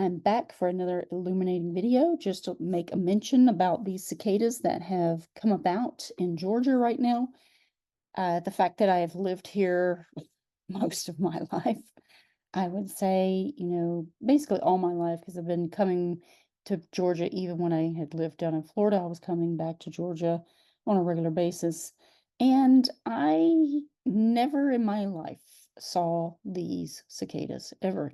I'm back for another illuminating video just to make a mention about these cicadas that have come about in Georgia right now. The fact that I have lived here most of my life, I would say, basically all my life, because I've been coming to Georgia even when I had lived down in Florida. I was coming back to Georgia on a regular basis. And I never in my life saw these cicadas ever.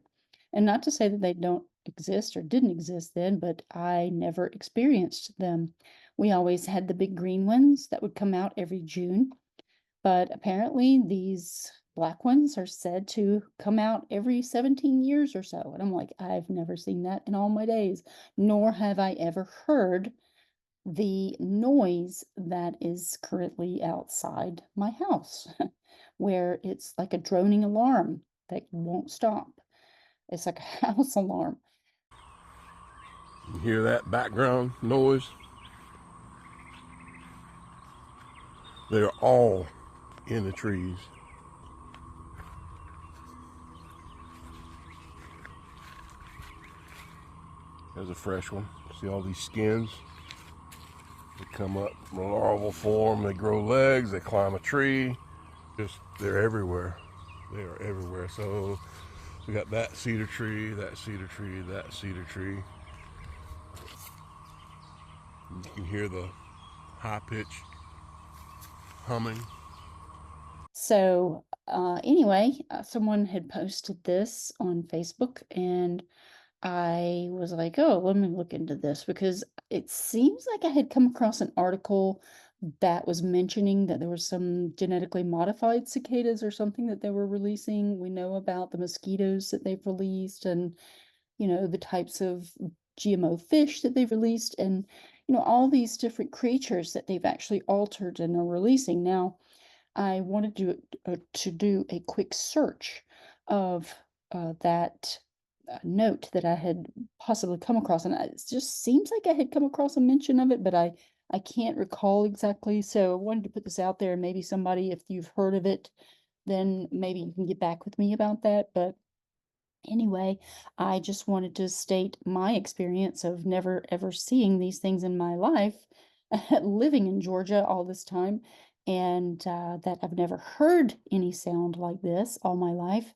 And not to say that they don't exist or didn't exist then, but I never experienced them. We always had the big green ones that would come out every June, but apparently these black ones are said to come out every 17 years or so. And I'm like, I've never seen that in all my days, nor have I ever heard the noise that is currently outside my house, where it's like a droning alarm that won't stop. It's like a house alarm. You hear that background noise? They're all in the trees. There's a fresh one. See all these skins? They come up in a larval form, they grow legs, they climb a tree. They're everywhere. They are everywhere. So we got that cedar tree, that cedar tree, that cedar tree. You can hear the high pitch humming. So anyway, someone had posted this on Facebook, and I was like, oh, let me look into this, because it seems like I had come across an article that was mentioning that there was some genetically modified cicadas or something that they were releasing. We know about the mosquitoes that they've released, and the types of GMO fish that they've released, and all these different creatures that they've actually altered and are releasing. Now, I wanted to do a quick search of that note that I had possibly come across, and it just seems like I had come across a mention of it, but I can't recall exactly. So I wanted to put this out there, and maybe somebody, if you've heard of it, then maybe you can get back with me about that. But anyway, I just wanted to state my experience of never ever seeing these things in my life, living in Georgia all this time, and that I've never heard any sound like this all my life.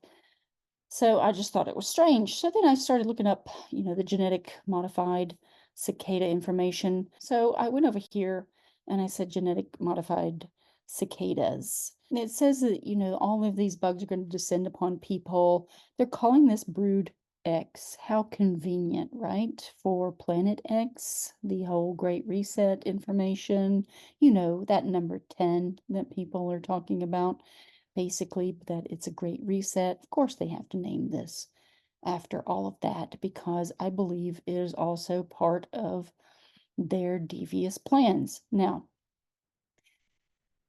So I just thought it was strange. So then I started looking up, the genetic modified cicada information. So I went over here and I said genetic modified cicadas. And it says that, all of these bugs are going to descend upon people. They're calling this brood X. How convenient, right? For Planet X, the whole Great Reset information, that number 10 that people are talking about. Basically, that it's a great reset. Of course, they have to name this after all of that, because I believe it is also part of their devious plans. Now,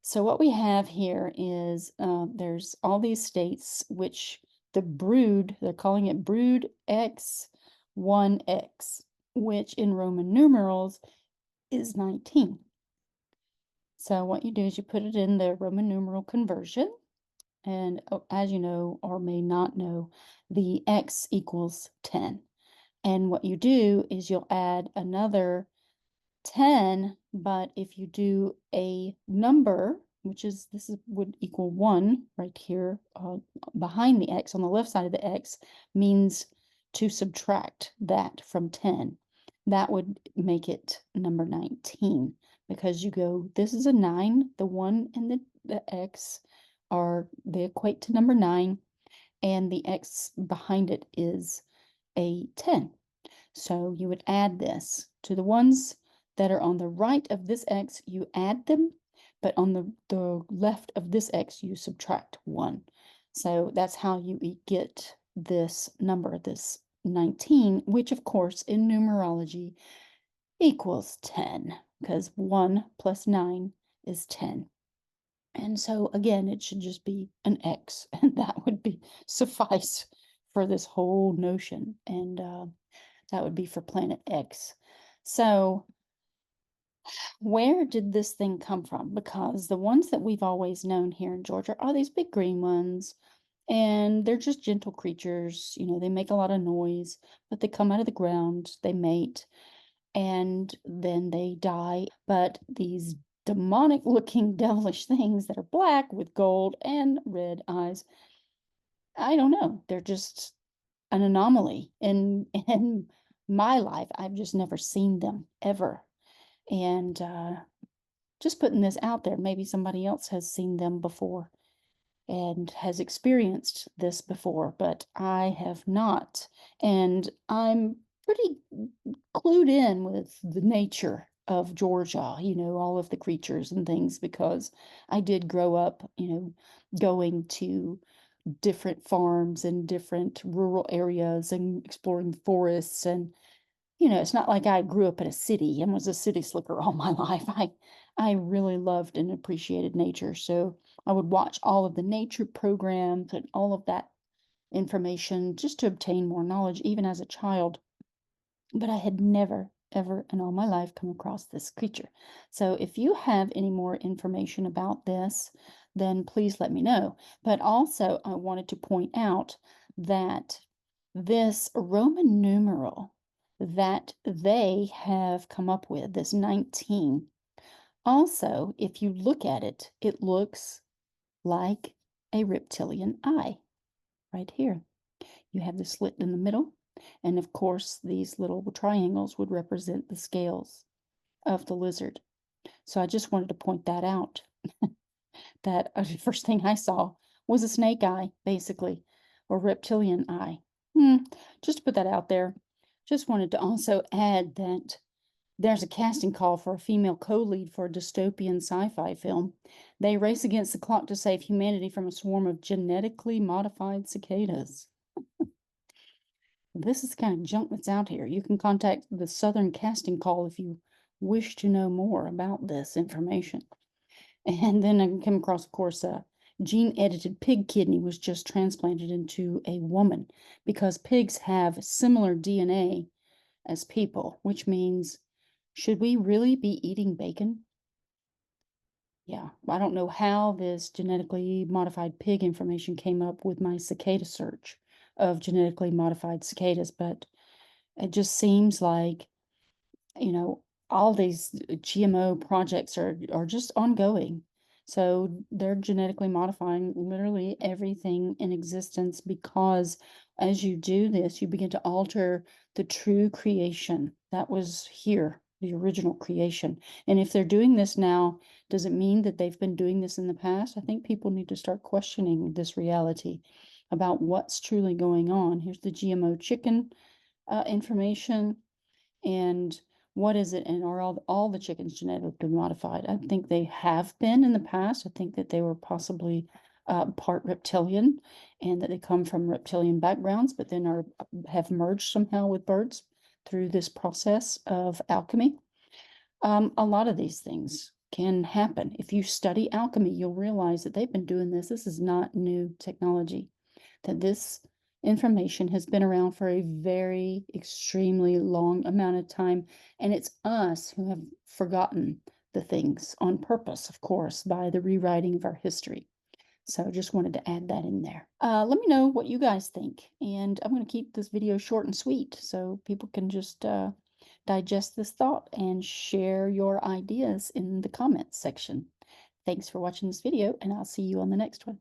so what we have here is there's all these states which the brood, they're calling it brood X1X, which in Roman numerals is 19. So what you do is you put it in the Roman numeral conversion. And as you know, or may not know, the X equals 10. And what you do is you'll add another 10, but if you do a number, would equal 1 right here behind the X on the left side of the X, means to subtract that from 10. That would make it number 19, because you go, this is a 9, the 1 and the X they equate to number 9, and the X behind it is a 10. So you would add this to the ones that are on the right of this X, you add them, but on the left of this X, you subtract 1. So that's how you get this number, this 19, which of course in numerology equals 10, because 1 plus 9 is 10. And so again, it should just be an X, and that would be suffice for this whole notion. And that would be for planet X. So where did this thing come from? Because the ones that we've always known here in Georgia are these big green ones. And they're just gentle creatures. They make a lot of noise, but they come out of the ground, they mate, and then they die. But these demonic looking devilish things that are black with gold and red eyes, I don't know. They're just an anomaly in my life. I've just never seen them ever. And just putting this out there, maybe somebody else has seen them before and has experienced this before, but I have not. And I'm pretty clued in with the nature of Georgia, all of the creatures and things, because I did grow up, going to different farms and different rural areas and exploring forests. And it's not like I grew up in a city and was a city slicker all my life. I really loved and appreciated nature. So I would watch all of the nature programs and all of that information just to obtain more knowledge, even as a child. But I had never, ever in all my life come across this creature. So if you have any more information about this, then please let me know. But also, I wanted to point out that this Roman numeral that they have come up with, this 19, also, if you look at it, it looks like a reptilian eye right here. You have the slit in the middle, and of course, these little triangles would represent the scales of the lizard. So I just wanted to point that out. That the first thing I saw was a snake eye, basically, or reptilian eye. Just to put that out there. Just wanted to also add that there's a casting call for a female co-lead for a dystopian sci-fi film. They race against the clock to save humanity from a swarm of genetically modified cicadas. This is the kind of junk that's out here. You can contact the Southern Casting Call if you wish to know more about this information. And then I came across, of course, a gene-edited pig kidney was just transplanted into a woman because pigs have similar DNA as people, which means, should we really be eating bacon? Yeah, I don't know how this genetically modified pig information came up with my cicada search of genetically modified cicadas, but it just seems like, you know, all these GMO projects are just ongoing. So they're genetically modifying literally everything in existence because as you do this, you begin to alter the true creation that was here, the original creation. And if they're doing this now, does it mean that they've been doing this in the past? I think people need to start questioning this reality about what's truly going on. Here's the GMO chicken information. And what is it? And are all the chickens genetically modified? I think they have been in the past. I think that they were possibly part reptilian and that they come from reptilian backgrounds, but then have merged somehow with birds through this process of alchemy. A lot of these things can happen. If you study alchemy, you'll realize that they've been doing this. This is not new technology, that this information has been around for a very extremely long amount of time. And it's us who have forgotten the things on purpose, of course, by the rewriting of our history. So just wanted to add that in there. Let me know what you guys think. And I'm going to keep this video short and sweet so people can just digest this thought and share your ideas in the comments section. Thanks for watching this video, and I'll see you on the next one.